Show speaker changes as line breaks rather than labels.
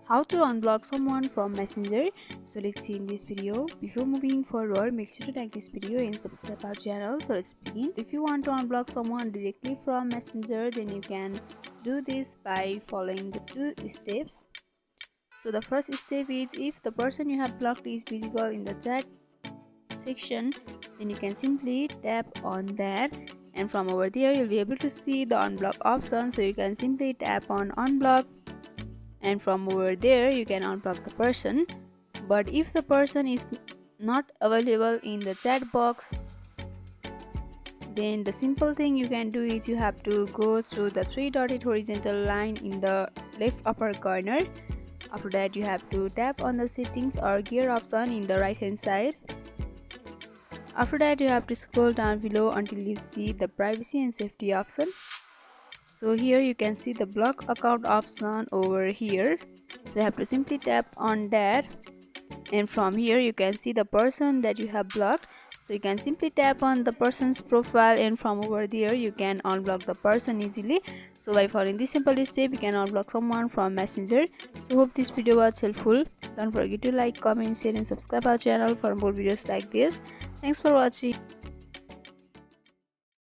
How to unblock someone from Messenger. So let's see in this video. Before moving forward, make sure to like this video and subscribe our channel. So let's begin. If you want to unblock someone directly from Messenger, then you can do this by following the two steps. So the first step is, if the person you have blocked is visible in the chat section, then you can simply tap on that, and from over there you'll be able to see the unblock option. So you can simply tap on unblock, and from over there you can unblock the person. But if the person is not available in the chat box, then the simple thing you can do is you have to go through the three dotted horizontal line in the left upper corner. After that, you have to tap on the settings or gear option in the right hand side. After that, you have to scroll down below until you see the privacy and safety option. So here you can see the block account option over here. So you have to simply tap on that, and from here you can see the person that you have blocked. So you can simply tap on the person's profile, and from over there you can unblock the person easily. So by following this simple step, you can unblock someone from Messenger. So hope this video was helpful. Don't forget to like, comment, share and subscribe our channel for more videos like this. Thanks for watching.